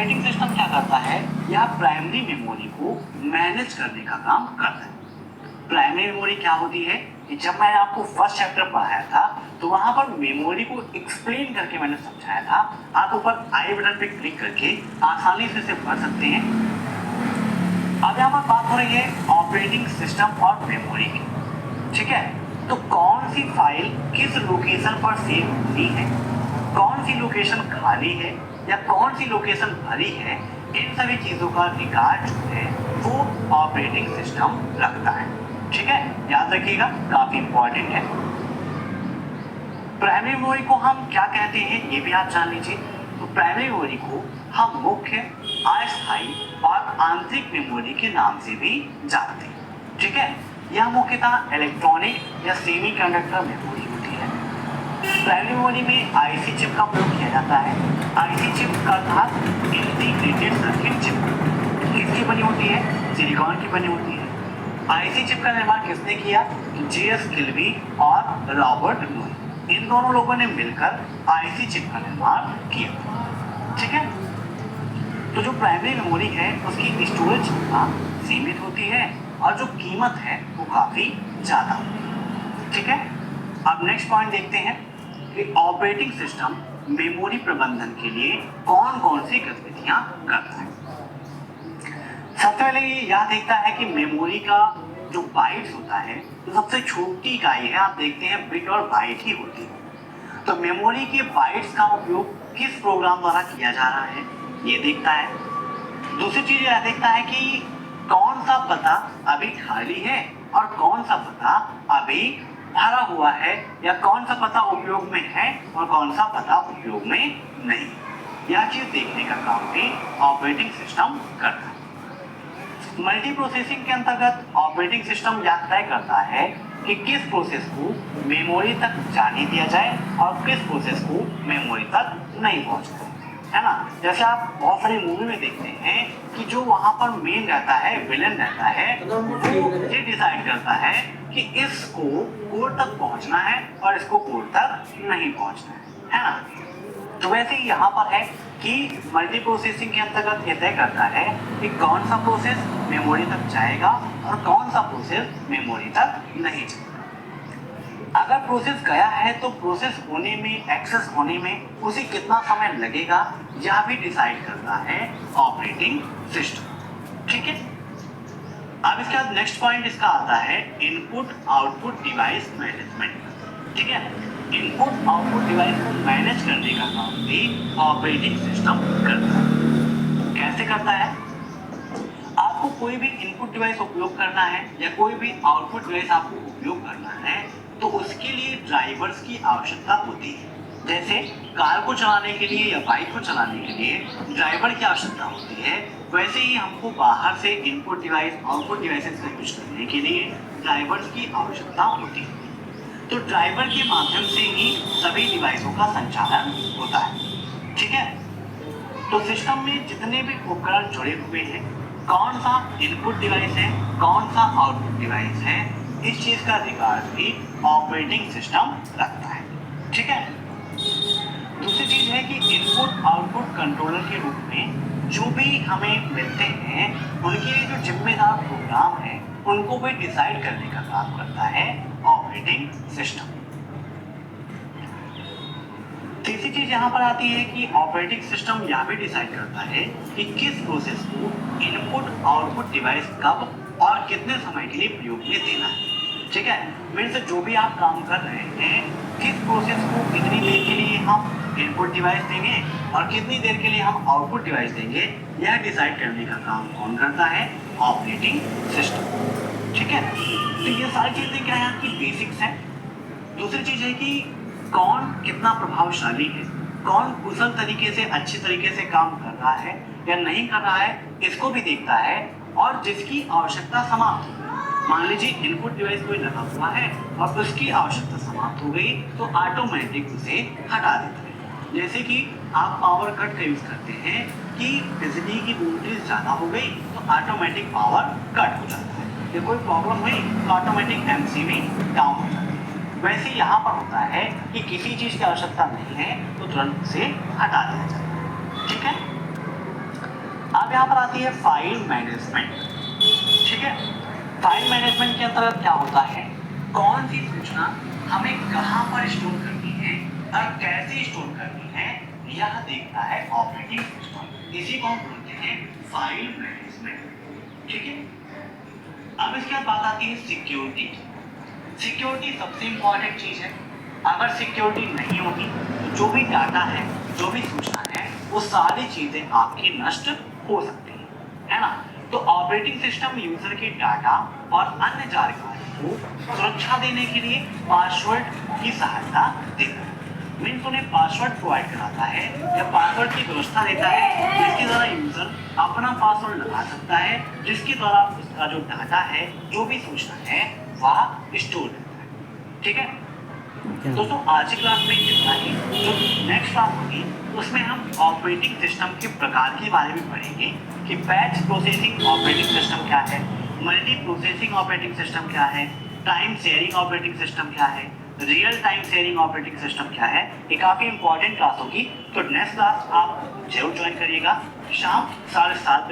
Operating system क्या करता है, यह प्राइमरी मेमोरी को मैनेज करने का काम करता है। प्राइमरी मेमोरी क्या होती है कि जब मैंने आपको फर्स्ट चैप्टर पढ़ाया था तो वहां पर मेमोरी को एक्सप्लेन करके मैंने समझाया था। आप ऊपर आई बटन पे क्लिक करके आसानी से इसे पढ़ सकते हैं। अब यहाँ पर बात हो रही है ऑपरेटिंग सिस्टम और मेमोरी की, ठीक है। तो कौन सी फाइल किस लोकेशन पर सेव होती है, कौन सी लोकेशन खाली है या कौन सी लोकेशन भरी है, इन सभी चीजों का रिकॉर्ड जो है वो ऑपरेटिंग सिस्टम रखता है, ठीक है। याद रखिएगा, काफी इंपॉर्टेंट है। प्राइमरी मेमोरी को हम क्या कहते हैं ये भी आप जान लीजिए। तो प्राइमरी मेमोरी को हम मुख्य, अस्थायी और आंतरिक मेमोरी के नाम से भी जानते हैं, ठीक है। यह मुख्यतः इलेक्ट्रॉनिक या सेमीकंडक्टर मेमोरी होती है। प्राइमरी मेमोरी में आईसी चिप का प्रयोग किया जाता है। आईसी चिप का अर्थात इंटीग्रेटेड सर्किट चिप किसकी बनी होती है, सिलिकॉन की बनी होती है। आईसी चिप का निर्माण किसने किया, जेएस किल्बी और रॉबर्ट नोई, इन दोनों लोगों ने मिलकर आईसी चिप का निर्माण किया, ठीक है। तो जो प्राइमरी मेमोरी है उसकी स्टोरेज क्षमता सीमित होती है और जो कीमत है वो काफी ज्यादा होती है, ठीक है। अब नेक्स्ट पॉइंट देखते हैं कि ऑपरेटिंग सिस्टम मेमोरी प्रबंधन के लिए कौन कौन सी गतिविधियां करता है। सबसे पहले ये याद देखता है कि मेमोरी का जो बाइट्स होता है तो सबसे छोटी इकाई है, आप देखते हैं बिट और बाइट ही होती है। तो मेमोरी के बाइट्स का उपयोग किस प्रोग्राम द्वारा किया जा रहा है ये देखता है। दूसरी चीज यह देखता है कि कौन सा पता अभी खाली है और कौन सा पता अभी भरा हुआ है, या कौन सा पता उपयोग में है और कौन सा पता उपयोग में नहीं। यह चीज देखने का काम भी ऑपरेटिंग सिस्टम करता है। मल्टी प्रोसेसिंग के अंतर्गत ऑपरेटिंग सिस्टम यह तय करता है कि किस प्रोसेस को मेमोरी तक जाने दिया जाए और किस प्रोसेस को मेमोरी तक नहीं पहुंचना है ना। जैसे आप बहुत सारी मूवी में देखते हैं कि जो वहां पर मेन रहता है, विलेन रहता है, वो ये डिसाइड करता है कि इसको कोड तक पहुंचना है और इसको कोड तक नहीं पहुंचना है ना। तो वैसे ही यहाँ पर है कि मल्टी प्रोसेसिंग के अंतर्गत ये तय करता है कि कौन सा प्रोसेस मेमोरी तक जाएगा और कौन सा प्रोसेस मेमोरी तक नहीं जाएगा। अगर प्रोसेस गया है तो प्रोसेस होने में, एक्सेस होने में उसे कितना समय लगेगा यह भी डिसाइड करता है ऑपरेटिंग सिस्टम, ठीक है। अब इसके बाद नेक्स्ट पॉइंट इसका आता है इनपुट आउटपुट डिवाइस मैनेजमेंट, ठीक है। इनपुट आउटपुट डिवाइस को मैनेज करने का काम भी ऑपरेटिंग सिस्टम करता है। कैसे करता है, आपको कोई भी इनपुट डिवाइस उपयोग करना है या कोई भी आउटपुट डिवाइस आपको उपयोग करना है तो उसके लिए ड्राइवर्स की आवश्यकता होती है। जैसे कार को चलाने के लिए या बाइक को चलाने के लिए ड्राइवर की आवश्यकता होती है, वैसे ही हमको बाहर से इनपुट डिवाइस आउटपुट डिवाइसेस का यूज करने के लिए ड्राइवर्स की आवश्यकता होती है। तो ड्राइवर के माध्यम से ही सभी डिवाइसों का संचालन होता है, ठीक है। तो सिस्टम में जितने भी उपकरण जुड़े हुए हैं, कौन सा इनपुट डिवाइस है, कौन सा आउटपुट डिवाइस है, इस चीज का रिकॉर्ड भी ऑपरेटिंग सिस्टम रखता है, ठीक है। दूसरी चीज है कि इनपुट आउटपुट कंट्रोलर के रूप में जो भी हमें मिलते हैं उनके लिए जो जिम्मेदार प्रोग्राम है उनको भी डिसाइड करने का काम करता है ऑपरेटिंग सिस्टम। तीसरी चीज यहाँ पर आती है कि ऑपरेटिंग सिस्टम यह भी डिसाइड करता है कि किस प्रोसेस को इनपुट आउटपुट डिवाइस कब और कितने समय के लिए प्रयोग में देना है, ठीक है। मीन्स जो भी आप काम कर रहे हैं, किस प्रोसेस को कितनी देर के लिए हम इनपुट डिवाइस देंगे और कितनी देर के लिए हम आउटपुट डिवाइस देंगे, यह डिसाइड करने का काम कौन करता है, ऑपरेटिंग सिस्टम, ठीक है। तो ये सारी चीजें क्या है, आपकी बेसिक्स हैं। दूसरी चीज है कि कौन कितना प्रभावशाली है, कौन कुशल तरीके से, अच्छे तरीके से काम कर रहा है या नहीं कर रहा है, इसको भी देखता है। और जिसकी आवश्यकता समाप्त हो, मान लीजिए इनपुट डिवाइस कोई लगा हुआ है और उसकी आवश्यकता समाप्त हो गई तो ऑटोमेटिक उसे हटा देता है। जैसे कि आप पावर कट का यूज करते हैं कि बिजली की वोल्टेज ज्यादा हो गई तो ऑटोमेटिक पावर कट हो जाता है, या कोई प्रॉब्लम हुई तो ऑटोमेटिक एमसीबी डाउन हो जाता है। वैसे यहाँ पर होता है कि किसी चीज की आवश्यकता नहीं है तो तुरंत उसे हटा दिया जाता है, ठीक है। अब यहाँ पर आती है फाइल मैनेजमेंट। ठीक है, फाइल मैनेजमेंट के अंतर्गत क्या होता है, कौन सी सूचना हमें कहाँ पर स्टोर करनी है और कैसे स्टोर करनी है, यह देखता है ऑपरेटिंग सिस्टम। इसी को हम बोलते हैं फाइल मैनेजमेंट। ठीक है, अब इसके बाद बात आती है सिक्योरिटी। सिक्योरिटी सबसे इंपॉर्टेंट चीज है। अगर सिक्योरिटी नहीं होगी तो जो भी डाटा है, जो भी सूचना है, वो सारी चीजें आपकी नष्ट हो सकती है ना। तो ऑपरेटिंग सिस्टम यूजर के डाटा और अन्य जानकारी को सुरक्षा देने के लिए पासवर्ड की सहायता देता है। मीन्स उन्हें पासवर्ड प्रोवाइड कराता है या पासवर्ड की व्यवस्था देता है जिसके द्वारा यूजर अपना पासवर्ड लगा सकता है, जिसके द्वारा उसका जो डाटा है, जो भी सूचना है, वह स्टोर रहता है। ठीक है दोस्तों, आज की क्लास में इतना ही। जो नेक्स्ट क्लास होगी उसमें हम ऑपरेटिंग सिस्टम के प्रकार के बारे में पढ़ेंगे कि बैच प्रोसेसिंग ऑपरेटिंग सिस्टम क्या है, मल्टी प्रोसेसिंग ऑपरेटिंग सिस्टम क्या है, टाइम शेयरिंग ऑपरेटिंग सिस्टम क्या है, real time sharing operating system क्या है। ये काफ़ी इंपॉर्टेंट क्लास होगी, तो नेक्स्ट क्लास आप जरूर ज्वाइन करिएगा शाम 7:30 बजे।